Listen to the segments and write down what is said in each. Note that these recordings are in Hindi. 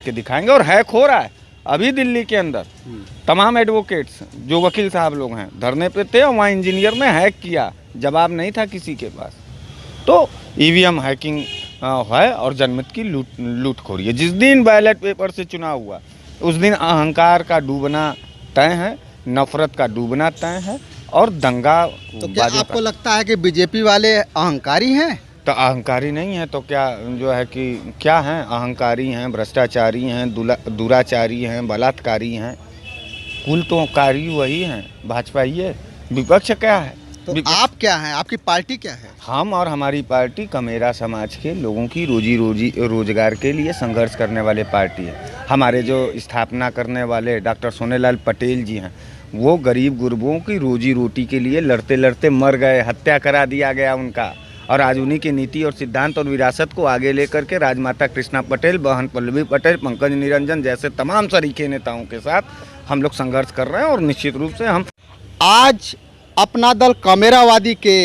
के दिखाएंगे और हैक हो रहा है। अभी दिल्ली के अंदर तमाम एडवोकेट्स जो वकील साहब लोग हैं धरने पे थे और वहाँ इंजीनियर ने हैक किया, जवाब नहीं था किसी के पास। तो ईवीएम हैकिंग है और जनमत की लूटखोरी है। जिस दिन बैलेट पेपर से चुनाव हुआ उस दिन अहंकार का डूबना तय है, नफरत का डूबना तय है और दंगा। तो क्या आपको लगता है कि बीजेपी वाले अहंकारी हैं? तो अहंकारी नहीं है तो क्या जो है कि क्या हैं? अहंकारी हैं, भ्रष्टाचारी हैं, दुराचारी हैं, बलात्कारी हैं, कुल तो कारी वही हैं, भाजपा ही है। विपक्ष क्या है? तो आप क्या हैं? आपकी पार्टी क्या है? हम और हमारी पार्टी कमेरा समाज के लोगों की रोजगार के लिए संघर्ष करने वाले पार्टी है। हमारे जो स्थापना करने वाले डॉक्टर सोनेलाल पटेल जी हैं, वो गरीब गुरबों की रोजी रोटी के लिए लड़ते लड़ते मर गए, हत्या करा दिया गया उनका। और आज उन्हीं की नीति और सिद्धांत और विरासत को आगे लेकर के राजमाता कृष्णा पटेल, बहन पल्लवी पटेल, पंकज निरंजन जैसे तमाम सरीखे नेताओं के साथ हम लोग संघर्ष कर रहे हैं। और निश्चित रूप से हम आज अपना दल कामेरावादी के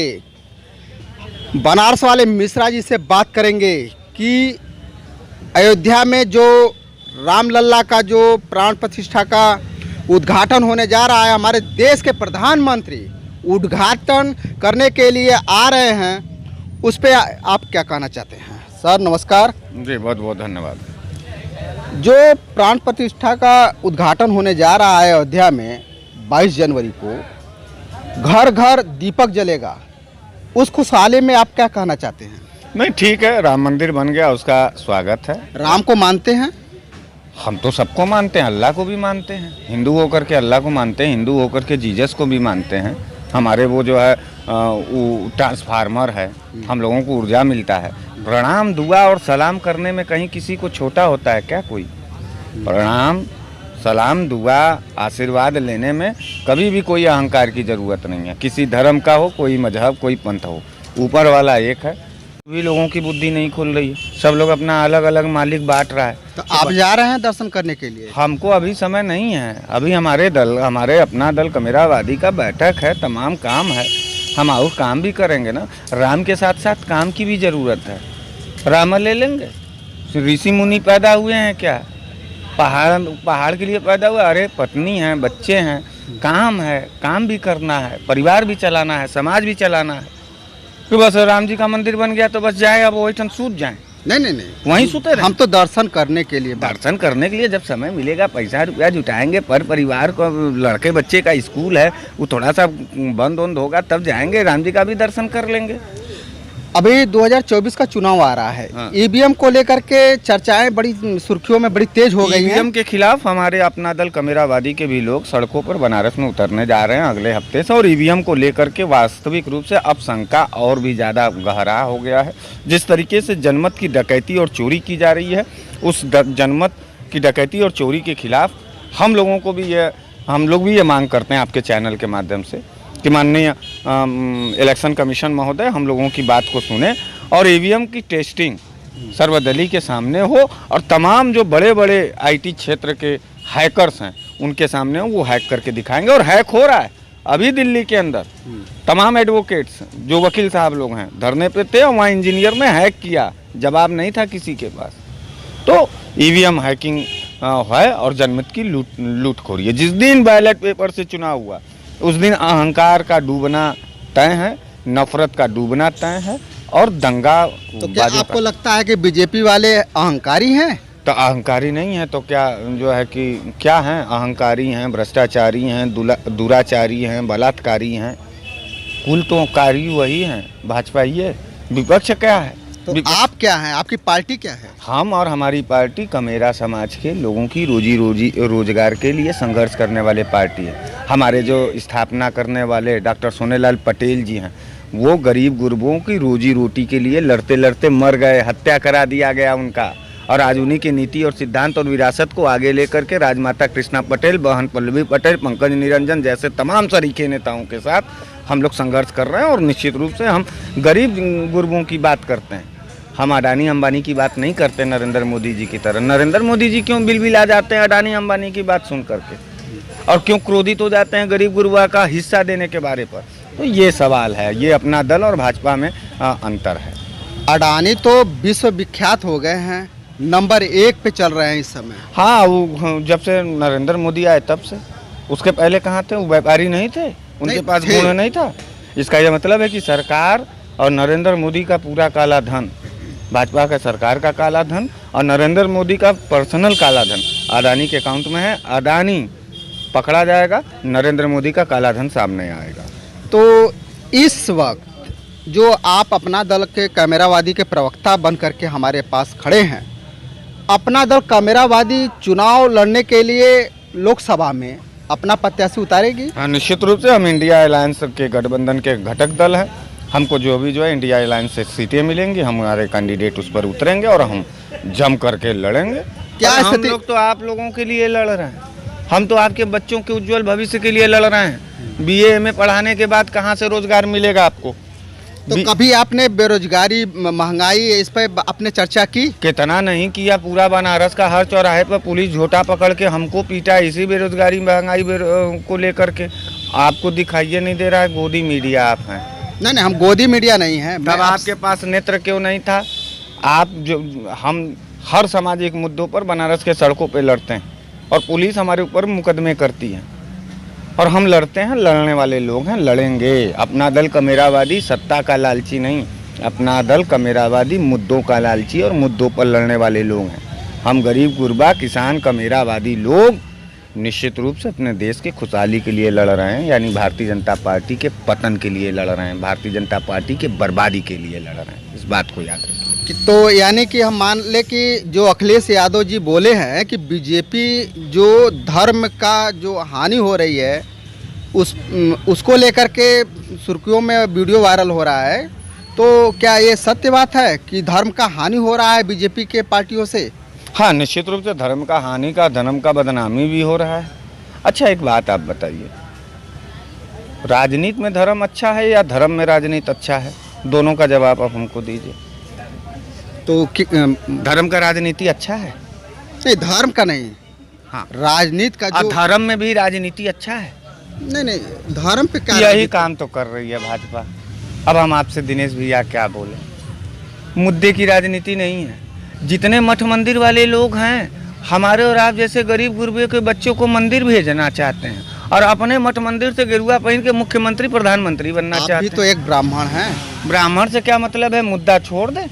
बनारस वाले मिश्रा जी से बात करेंगे कि अयोध्या में जो रामलला का जो प्राण प्रतिष्ठा का उद्घाटन होने जा रहा है, हमारे देश के प्रधानमंत्री उद्घाटन करने के लिए आ रहे हैं, उस पर आप क्या कहना चाहते हैं? सर नमस्कार। जी बहुत बहुत धन्यवाद। जो प्राण प्रतिष्ठा का उद्घाटन होने जा रहा है अयोध्या में 22 जनवरी को, घर घर दीपक जलेगा, उस खुशहाली में आप क्या कहना चाहते हैं? नहीं, ठीक है, राम मंदिर बन गया, उसका स्वागत है। राम को मानते हैं? हम तो सबको मानते हैं, अल्लाह को भी मानते हैं। हिंदू होकर के अल्लाह को मानते हैं, हिंदू होकर के जीसस को भी मानते हैं। हमारे वो जो है वो ट्रांसफार्मर है, हम लोगों को ऊर्जा मिलता है। प्रणाम, दुआ और सलाम करने में कहीं किसी को छोटा होता है क्या? कोई प्रणाम, सलाम, दुआ, आशीर्वाद लेने में कभी भी कोई अहंकार की ज़रूरत नहीं है। किसी धर्म का हो, कोई मजहब, कोई पंथ हो, ऊपर वाला एक है। भी लोगों की बुद्धि नहीं खुल रही है, सब लोग अपना अलग अलग मालिक बांट रहा है। तो आप जा रहे हैं दर्शन करने के लिए? हमको अभी समय नहीं है। अभी हमारे अपना दल कमेरावादी का बैठक है, तमाम काम है, हम और काम भी करेंगे ना। राम के साथ साथ काम की भी ज़रूरत है। राम ले लेंगे। ऋषि मुनि पैदा हुए हैं क्या? पहाड़ के लिए पैदा हुआ? अरे पत्नी है, बच्चे हैं, काम है, काम भी करना है, परिवार भी चलाना है, समाज भी चलाना है। कि बस राम जी का मंदिर बन गया तो बस जाए अब वही ठन सूत जाए? नहीं, वहीं सूते रहे। हम तो दर्शन करने के लिए, दर्शन करने के लिए जब समय मिलेगा, पैसा रुपया जुटाएंगे, पर परिवार को, लड़के बच्चे का स्कूल है, वो थोड़ा सा बंद होगा तब जाएंगे, राम जी का भी दर्शन कर लेंगे। अभी 2024 का चुनाव आ रहा है। हाँ। ईवीएम को लेकर के चर्चाएं बड़ी सुर्खियों में बड़ी तेज हो गई हैं। ईवीएम के खिलाफ हमारे अपना दल कमेरावादी के भी लोग सड़कों पर बनारस में उतरने जा रहे हैं अगले हफ्ते से। और ईवीएम को लेकर के वास्तविक रूप से अब शंका और भी ज़्यादा गहरा हो गया है। जिस तरीके से जनमत की डकैती और चोरी की जा रही है, उस जनमत की डकैती और चोरी के खिलाफ हम लोग भी ये मांग करते हैं आपके चैनल के माध्यम से कि माननीय इलेक्शन कमीशन महोदय हम लोगों की बात को सुने और ईवीएम की टेस्टिंग सर्वदलीय के सामने हो और तमाम जो बड़े बड़े आईटी क्षेत्र के हैकर्स हैं उनके सामने वो हैक करके दिखाएंगे। और हैक हो रहा है। अभी दिल्ली के अंदर तमाम एडवोकेट्स जो वकील साहब लोग हैं धरने पे थे और वहाँ इंजीनियर ने हैक किया, जवाब नहीं था किसी के पास। तो ईवीएम हैकिंग है और जनमत की लूटखोरी है। जिस दिन बैलेट पेपर से चुनाव हुआ उस दिन अहंकार का डूबना तय है, नफरत का डूबना तय है और दंगा। तो क्या आपको लगता है कि बीजेपी वाले अहंकारी हैं? तो अहंकारी नहीं है तो क्या जो है कि क्या हैं? अहंकारी हैं, भ्रष्टाचारी हैं, दुराचारी हैं, बलात्कारी हैं, कुल तो कारी वही हैं, भाजपा ही है। विपक्ष क्या है? तो आप क्या हैं? आपकी पार्टी क्या है? हम और हमारी पार्टी कमेरा समाज के लोगों की रोजगार के लिए संघर्ष करने वाले पार्टी है। हमारे जो स्थापना करने वाले डॉक्टर सोनेलाल पटेल जी हैं, वो गरीब गुरबों की रोजी रोटी के लिए लड़ते लड़ते मर गए, हत्या करा दिया गया उनका। और आज उन्हीं की नीति और सिद्धांत और विरासत को आगे लेकर के राजमाता कृष्णा पटेल, बहन पल्लवी पटेल, पंकज निरंजन जैसे तमाम सरीखे नेताओं के साथ हम लोग संघर्ष कर रहे हैं। और निश्चित रूप से हम गरीब गुरबों की बात करते हैं, हम अडानी अंबानी की बात नहीं करते नरेंद्र मोदी जी की तरह। नरेंद्र मोदी जी क्यों बिलबिला जाते हैं अडानी अंबानी की बात सुन करके, और क्यों क्रोधित हो जाते हैं गरीब गुरबा का हिस्सा देने के बारे पर? तो ये सवाल है, ये अपना दल और भाजपा में अंतर है। अडानी तो विश्व विख्यात हो गए हैं, नंबर 1 पे चल रहे हैं इस समय। हाँ, वो जब से नरेंद्र मोदी आए तब से। उसके पहले कहाँ थे? वो व्यापारी नहीं थे, उनके नहीं पास थे। गुण नहीं था। इसका यह मतलब है कि सरकार और नरेंद्र मोदी का पूरा काला धन, भाजपा का सरकार का काला धन और नरेंद्र मोदी का पर्सनल काला धन अदानी के अकाउंट में है। अदानी पकड़ा जाएगा, नरेंद्र मोदी का काला धन सामने आएगा। तो इस वक्त जो आप अपना दल के कैमरावादी के प्रवक्ता बन करके हमारे पास खड़े हैं, अपना दल कैमरावादी चुनाव लड़ने के लिए लोकसभा में अपना प्रत्याशी उतारेगी? हाँ, निश्चित रूप से हम इंडिया अलायंस के गठबंधन के घटक दल हैं। हमको जो है इंडिया अलायंस से सीटें मिलेंगी, हमारे कैंडिडेट उस पर उतरेंगे और हम जम करके लड़ेंगे। क्या और हम स्थिति- लोग तो आप लोगों के लिए लड़ रहे हैं, हम तो आपके बच्चों के उज्जवल भविष्य के लिए लड़ रहे हैं। बीए में पढ़ाने के बाद कहाँ से रोजगार मिलेगा आपको? तो कभी आपने बेरोजगारी, महंगाई, इस पर आपने चर्चा की? कितना नहीं किया, पूरा बनारस का हर चौराहे पर पुलिस झोटा पकड़ के हमको पीटा इसी बेरोजगारी महंगाई को लेकर के। आपको दिखाइए नहीं दे रहा है, गोदी मीडिया आप हैं। नहीं, हम गोदी मीडिया नहीं है। तब आपके पास नेत्र क्यों नहीं था? आप जो हम हर सामाजिक मुद्दों पर बनारस के सड़कों पे लड़ते हैं और पुलिस हमारे ऊपर मुकदमे करती है और हम लड़ते हैं, लड़ने वाले लोग हैं, लड़ेंगे। अपना दल कमेरावादी सत्ता का लालची नहीं, अपना दल कमेरावादी मुद्दों का लालची और मुद्दों पर लड़ने वाले लोग हैं। हम गरीब गुरबा किसान कमेरावादी लोग निश्चित रूप से अपने देश की खुशहाली के लिए लड़ रहे हैं, यानी भारतीय जनता पार्टी के पतन के लिए लड़ रहे हैं, भारतीय जनता पार्टी के बर्बादी के लिए लड़ रहे हैं। इस बात को याद रखिए। तो यानी कि हम मान ले कि जो अखिलेश यादव जी बोले हैं कि बीजेपी जो धर्म का जो हानि हो रही है उसको लेकर के सुर्खियों में वीडियो वायरल हो रहा है, तो क्या ये सत्य बात है कि धर्म का हानि हो रहा है बीजेपी के पार्टियों से? हाँ, निश्चित रूप से धर्म का हानि का, धर्म का बदनामी भी हो रहा है। अच्छा, एक बात आप बताइए, राजनीति में धर्म अच्छा है या धर्म में राजनीति अच्छा है? दोनों का जवाब आप हमको दीजिए। तो धर्म का राजनीति अच्छा है? नहीं, धर्म का नहीं, हाँ, राजनीति का जो। धर्म में भी राजनीति अच्छा है। नहीं, धर्म पे क्या यही राजनीति? काम तो कर रही है भाजपा। अब हम आपसे दिनेश भैया क्या बोले, मुद्दे की राजनीति नहीं है। जितने मठ मंदिर वाले लोग हैं, हमारे और आप जैसे गरीब गुरबे के बच्चों को मंदिर भेजना चाहते हैं और अपने मठ मंदिर से गेरुआ पहन के मुख्यमंत्री प्रधानमंत्री बनना आप चाहते भी हैं। तो एक ब्राह्मण हैं। ब्राह्मण से क्या मतलब है? मुद्दा छोड़ दे।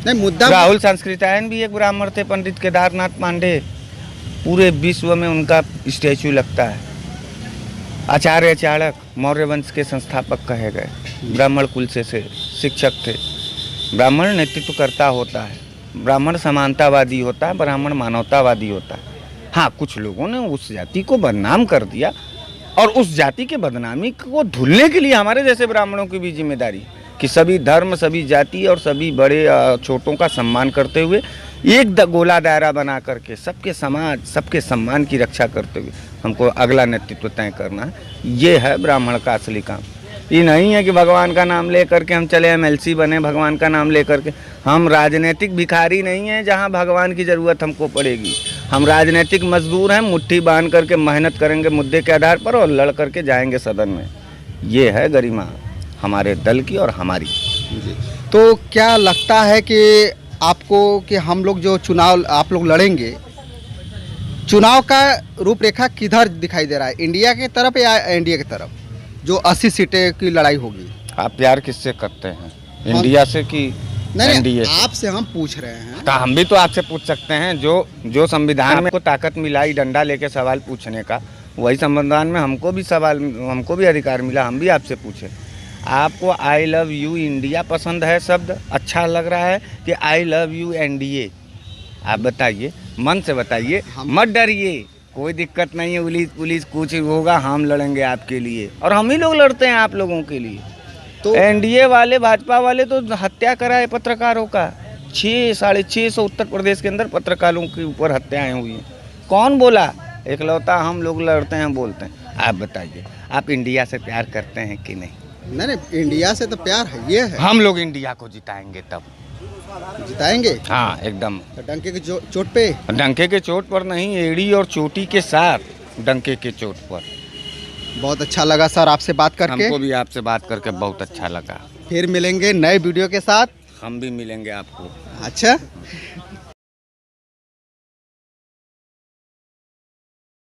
नहीं, मुद्दा राहुल संस्कृतायन भी एक ब्राह्मण थे, पंडित केदारनाथ पांडे। पूरे विश्व में उनका स्टैचू लगता है। आचार्य चाणक्य मौर्य वंश के संस्थापक कहे गए, ब्राह्मण कुल से शिक्षक थे। ब्राह्मण नेतृत्वकर्ता होता है, ब्राह्मण समानतावादी होता है, ब्राह्मण मानवतावादी होता है। हाँ, कुछ लोगों ने उस जाति को बदनाम कर दिया और उस जाति के बदनामी को धुलने के लिए हमारे जैसे ब्राह्मणों की भी जिम्मेदारी कि सभी धर्म, सभी जाति और सभी बड़े छोटों का सम्मान करते हुए एक गोला दायरा बना करके सबके समाज, सबके सम्मान की रक्षा करते हुए हमको अगला नेतृत्व तय करना है। ये है ब्राह्मण का असली काम। ये नहीं है कि भगवान का नाम ले करके हम चले MLC बने, भगवान का नाम ले करके। हम राजनीतिक भिखारी नहीं हैं जहां भगवान की ज़रूरत हमको पड़ेगी। हम राजनीतिक मजदूर हैं, मुट्ठी बांध करके मेहनत करेंगे मुद्दे के आधार पर और लड़ करके जाएंगे सदन में। ये है गरिमा हमारे दल की और हमारी। तो क्या लगता है कि आपको कि हम लोग जो चुनाव आप लोग लड़ेंगे, चुनाव का रूपरेखा किधर दिखाई दे रहा है, इंडिया की तरफ या एनडीए की तरफ, जो 80 सीटें की लड़ाई होगी? आप प्यार किससे करते हैं, इंडिया से कि नहीं, एनडीए से? आपसे हम पूछ रहे हैं। तो हम भी तो आपसे पूछ सकते हैं। जो संविधान में को ताकत मिलाई डंडा लेके सवाल पूछने का, वही संविधान में हमको भी अधिकार मिला। हम भी आपसे पूछे, आपको आई लव यू इंडिया पसंद है शब्द, अच्छा लग रहा है कि आई लव यू एनडीए? आप बताइए, मन से बताइए, मत डरिए, कोई दिक्कत नहीं है। पुलिस कुछ होगा, हम लड़ेंगे आपके लिए और हम ही लोग लड़ते हैं आप लोगों के लिए। तो एनडीए वाले, भाजपा वाले तो हत्या कराए पत्रकारों का। 600-650 उत्तर प्रदेश के अंदर पत्रकारों के ऊपर हत्याएं हुई हैं। कौन बोला? इकलौता हम लोग लड़ते हैं, बोलते हैं। आप बताइए, आप इंडिया से प्यार करते हैं कि नहीं? नहीं, इंडिया से तो प्यार है, ये है। हम लोग इंडिया को जिताएंगे, तब जिताएंगे। हाँ, एकदम तो डंके की चोट पे? डंके के चोट पर नहीं, एड़ी और चोटी के साथ डंके के चोट पर। बहुत अच्छा लगा सर आपसे बात करके। हमको भी आपसे बात करके बहुत अच्छा लगा। फिर मिलेंगे नए वीडियो के साथ। हम भी मिलेंगे आपको। अच्छा।